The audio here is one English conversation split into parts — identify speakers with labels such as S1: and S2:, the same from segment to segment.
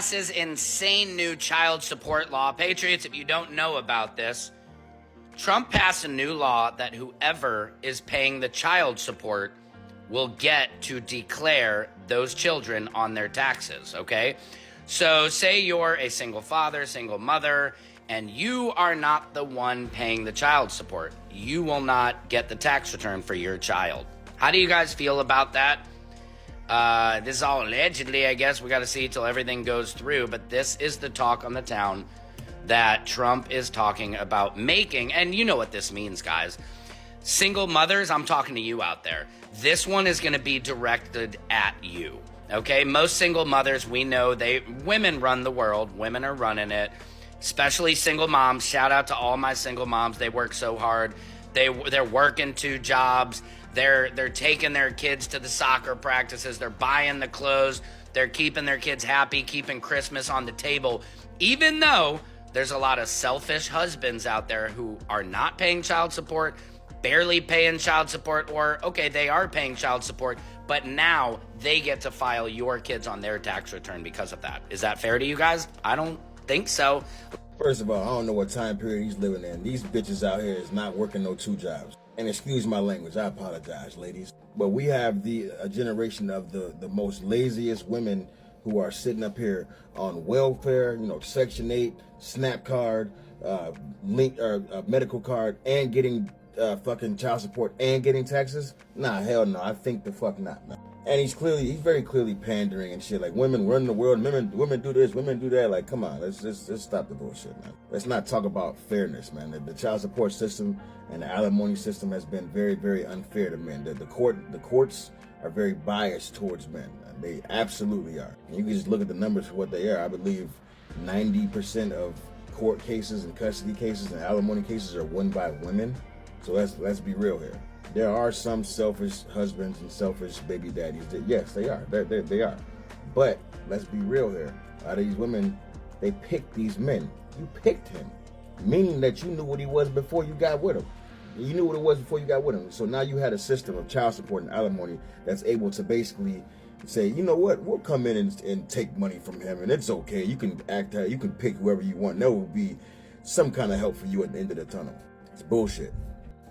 S1: passes insane new child support law. Patriots, if you don't know about this, Trump passed a new law that whoever is paying the child support will get to declare those children on their taxes, okay? So say you're a single father, single mother, and you are not the one paying the child support. You will not get the tax return for your child. How do you guys feel about that? This is all allegedly, I guess. We got to see till everything goes through, but this is the talk on the town that Trump is talking about making, and you know what this means, guys. Single mothers, I'm talking to you out there. This one is going to be directed at you, okay? Most single mothers, we know women run the world. Women are running it, especially single moms. Shout out to all my single moms. They work so hard. They're working 2 jobs. They're taking their kids to the soccer practices. They're buying the clothes. They're keeping their kids happy, keeping Christmas on the table, even though there's a lot of selfish husbands out there who are not paying child support, barely paying child support, or, okay, they are paying child support, but now they get to file your kids on their tax return because of that. Is that fair to you guys? I don't think so.
S2: First of all, I don't know what time period he's living in. These bitches out here is not working no 2 jobs. And excuse my language, I apologize, ladies. But we have a generation of the most laziest women who are sitting up here on welfare, Section 8, SNAP card, medical card, and getting fucking child support and getting taxes. Nah, hell no, I think the fuck not, man. And he's very clearly pandering and shit. Like, women run the world, women do this, women do that. Like, come on, let's stop the bullshit, man. Let's not talk about fairness, man. The child support system and the alimony system has been very, very unfair to men. The courts are very biased towards men. They absolutely are. And you can just look at the numbers for what they are. I believe 90% of court cases and custody cases and alimony cases are won by women. So let's be real here. There are some selfish husbands and selfish baby daddies that, yes, they are. They are. But let's be real here. A lot of these women, they picked these men. You picked him, meaning that you knew what he was before you got with him. You knew what it was before you got with him. So now you had a system of child support and alimony that's able to basically say, you know what, we'll come in and take money from him, and it's okay. You can you can pick whoever you want. There will be some kind of help for you at the end of the tunnel. It's bullshit.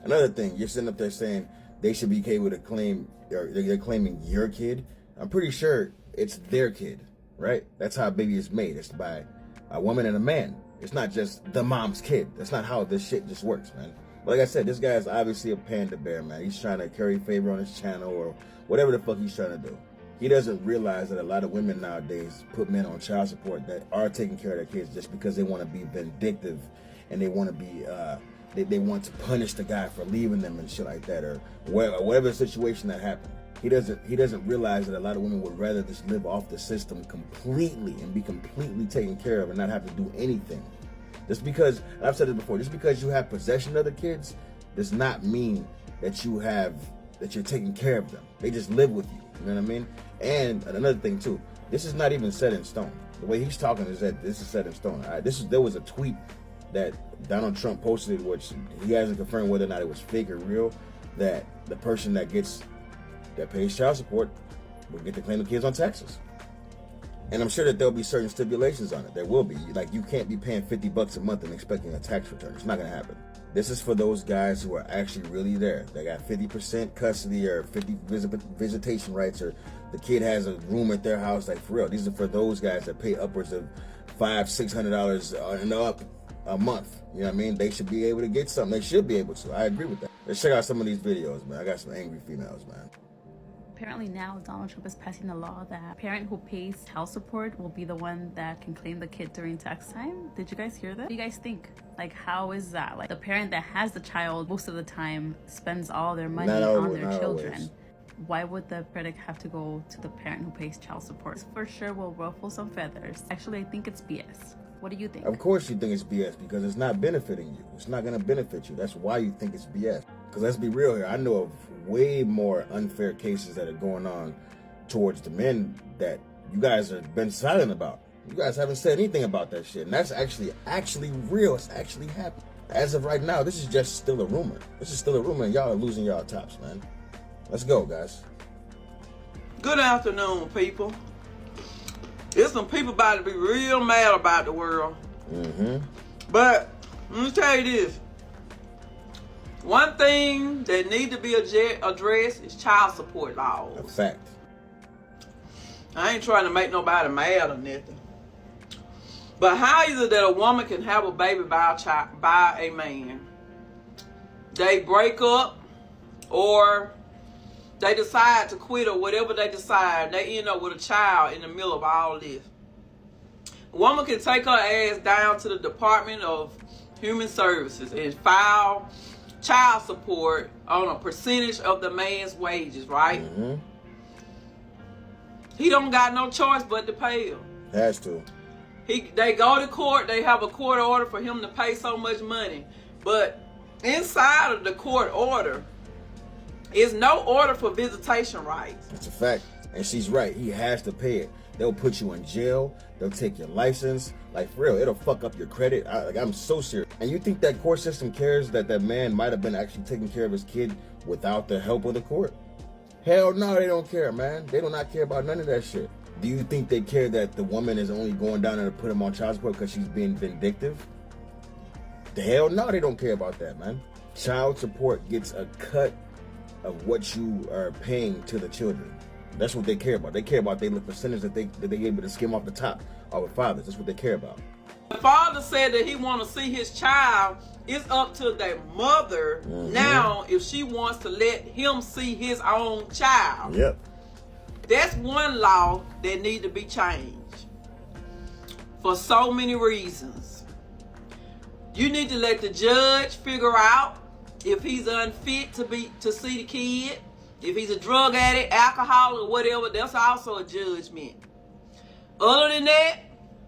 S2: Another thing, you're sitting up there saying they should be able to claim, or they're claiming your kid. I'm pretty sure it's their kid, right? That's how a baby is made. It's by a woman and a man. It's not just the mom's kid. That's not how this shit just works, man. But like I said, this guy is obviously a panda bear, man. He's trying to curry favor on his channel or whatever the fuck he's trying to do. He doesn't realize that a lot of women nowadays put men on child support that are taking care of their kids just because they want to be vindictive and they want to be they want to punish the guy for leaving them and shit like that, or whatever situation that happened. He doesn't realize that a lot of women would rather just live off the system completely and be completely taken care of and not have to do anything. Just because, I've said it before, just because you have possession of the kids does not mean that you're taking care of them. They just live with you. You know what I mean? And another thing too, this is not even set in stone. The way he's talking is that this is set in stone. All right, there was a tweet that Donald Trump posted, which he hasn't confirmed whether or not it was fake or real, that the person that pays child support will get to claim the kids on taxes. And I'm sure that there'll be certain stipulations on it. There will be. Like, you can't be paying $50 a month and expecting a tax return. It's not going to happen. This is for those guys who are actually really there. They got 50% custody or 50 visitation rights, or the kid has a room at their house. Like, for real, these are for those guys that pay upwards of $500-$600 and up a month. You know what I mean? They should be able to get something. They should be able to. I agree with that. Let's check out some of these videos, man. I got some angry females, man.
S3: Apparently now Donald Trump is passing a law that a parent who pays child support will be the one that can claim the kid during tax time. Did you guys hear that? What do you guys think? Like, how is that? Like, the parent that has the child most of the time spends all their money on their children. Always. Why would the credit have to go to the parent who pays child support? For sure will ruffle some feathers. Actually, I think it's BS. What do you think?
S2: Of course you think it's BS, because it's not benefiting you. It's not going to benefit you. That's why you think it's BS. Because let's be real here. I know of way more unfair cases that are going on towards the men that you guys have been silent about. You guys haven't said anything about that shit. And that's actually real. It's actually happening. As of right now, this is just still a rumor. This is still a rumor, and y'all are losing y'all tops, man. Let's go, guys.
S4: Good afternoon, people. There's some people about to be real mad about the world.
S2: Mm-hmm.
S4: But let me tell you this. One thing that need to be addressed is child support laws.
S2: A fact.
S4: I ain't trying to make nobody mad or nothing. But how is it that a woman can have a baby by a man? They break up or they decide to quit or whatever they decide. They end up with a child in the middle of all this. A woman can take her ass down to the Department of Human Services and file child support on a percentage of the man's wages, right?
S2: Mm-hmm.
S4: He don't got no choice but to pay him.
S2: Has to.
S4: They go to court, they have a court order for him to pay so much money. But inside of the court order is no order for visitation rights.
S2: That's a fact. And she's right. He has to pay it. They'll put you in jail. They'll take your license. Like, for real, it'll fuck up your credit. I'm so serious. And you think that court system cares that that man might have been actually taking care of his kid without the help of the court? Hell no, they don't care, man. They do not care about none of that shit. Do you think they care that the woman is only going down there to put him on child support because she's being vindictive? The hell no, they don't care about that, man. Child support gets a cut of what you are paying to the children. That's what they care about. They care about the percentage that they able to skim off the top of the fathers. That's what they care about.
S4: The father said that he want to see his child. It's up to their mother now if she wants to let him see his own child.
S2: Yep.
S4: That's one law that need to be changed for so many reasons. You need to let the judge figure out if he's unfit to see the kid. If he's a drug addict, alcohol, or whatever, that's also a judgment. Other than that,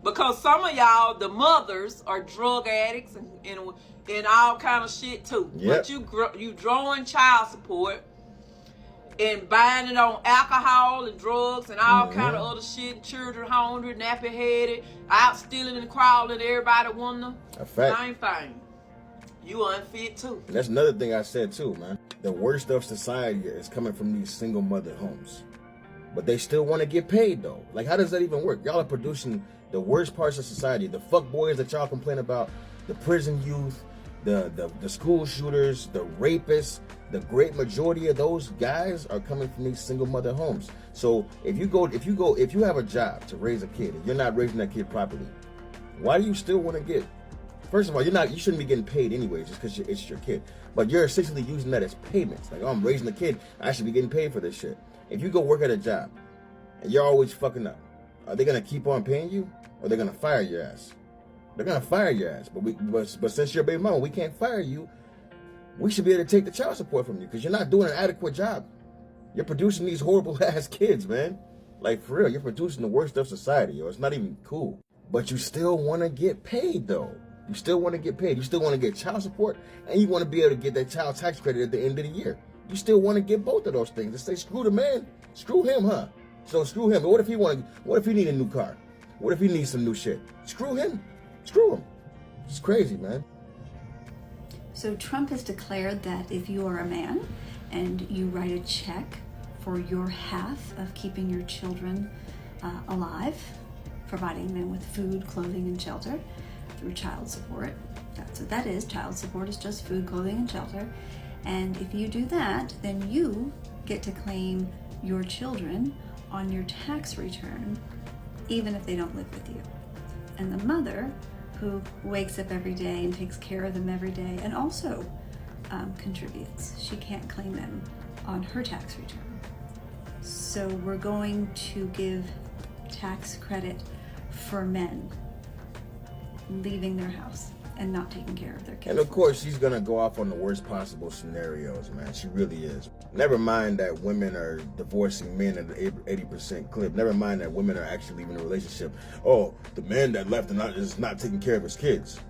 S4: because some of y'all, the mothers, are drug addicts and all kind of shit too.
S2: Yep.
S4: But you drawing child support and buying it on alcohol and drugs and all kind of other shit. Children hungry, nappy headed, out stealing and crawling. Everybody wanting
S2: A fact.
S4: same thing. You unfit too.
S2: And that's another thing I said too, man. The worst of society is coming from these single mother homes. But they still want to get paid though. Like, how does that even work? Y'all are producing the worst parts of society. The fuck boys that y'all complain about, the prison youth, the school shooters, the rapists. The great majority of those guys are coming from these single mother homes. So if you have a job to raise a kid and you're not raising that kid properly, why do you still want to get? First of all, you shouldn't be getting paid anyways just because it's your kid. But you're essentially using that as payments. Like, oh, I'm raising a kid, I should be getting paid for this shit. If you go work at a job and you're always fucking up, are they gonna keep on paying you, or they're gonna fire your ass? They're gonna fire your ass. But since you're a baby mama, we can't fire you. We should be able to take the child support from you because you're not doing an adequate job. You're producing these horrible ass kids, man. Like, for real, you're producing the worst of society, yo. It's not even cool. But you still want to get paid, though. You still want to get paid. You still want to get child support, and you want to be able to get that child tax credit at the end of the year. You still want to get both of those things. To say, screw the man, screw him, huh? So screw him. But what if he need a new car? What if he needs some new shit? Screw him. Screw him. It's crazy, man.
S5: So Trump has declared that if you are a man and you write a check for your half of keeping your children alive, providing them with food, clothing, and shelter through child support, that's what that is. Child support is just food, clothing, and shelter. And if you do that, then you get to claim your children on your tax return, even if they don't live with you. And the mother who wakes up every day and takes care of them every day and also contributes, she can't claim them on her tax return. So we're going to give tax credit for men leaving their house and not taking care of their kids.
S2: And of course, she's gonna go off on the worst possible scenarios, man. She really is. Never mind that women are divorcing men at an 80% clip. Never mind that women are actually leaving a relationship. Oh, the man that left is not taking care of his kids.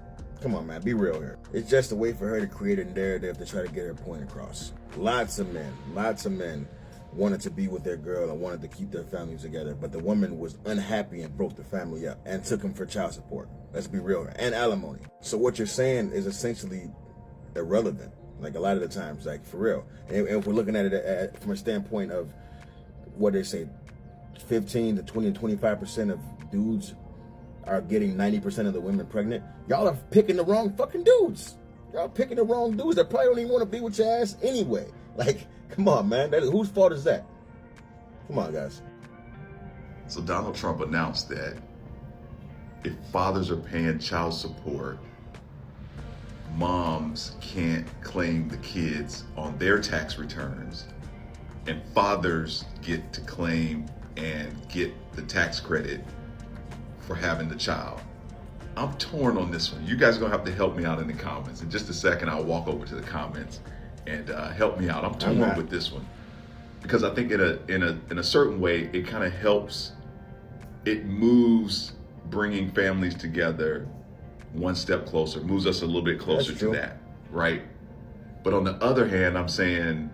S2: Come on, man, be real here. It's just a way for her to create a narrative to try to get her point across. Lots of men wanted to be with their girl and wanted to keep their families together, but the woman was unhappy and broke the family up and took him for child support. Let's be real, and alimony. So what you're saying is essentially irrelevant, like a lot of the times, like for real. And if we're looking at it from a standpoint of what they say, 15 to 20 to 25% of dudes are getting 90% of the women pregnant, y'all are picking the wrong fucking dudes. Y'all picking the wrong dudes that probably don't even want to be with your ass anyway. Like, come on, man. Whose fault is that? Come on, guys.
S6: So Donald Trump announced that if fathers are paying child support, moms can't claim the kids on their tax returns, and fathers get to claim and get the tax credit for having the child. I'm torn on this one. You guys are gonna have to help me out in the comments. In just a second, I'll walk over to the comments and help me out. I'm torn with this one because I think in a certain way, it kind of helps. It moves bringing families together one step closer, moves us a little bit closer to that, right? But on the other hand, I'm saying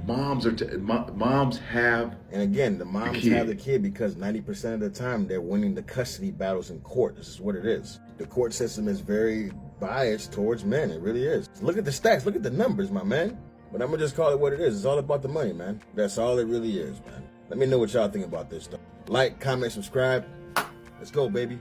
S6: moms have,
S2: and again, the moms have the kid because 90% of the time they're winning the custody battles in court. This is what it is. The court system is very biased towards men. It really is. Look at the stats. Look at the numbers, my man. But I'm gonna just call it what it is. It's all about the money, man. That's all it really is, man. Let me know what y'all think about this stuff. Like, comment, subscribe. Let's go, baby.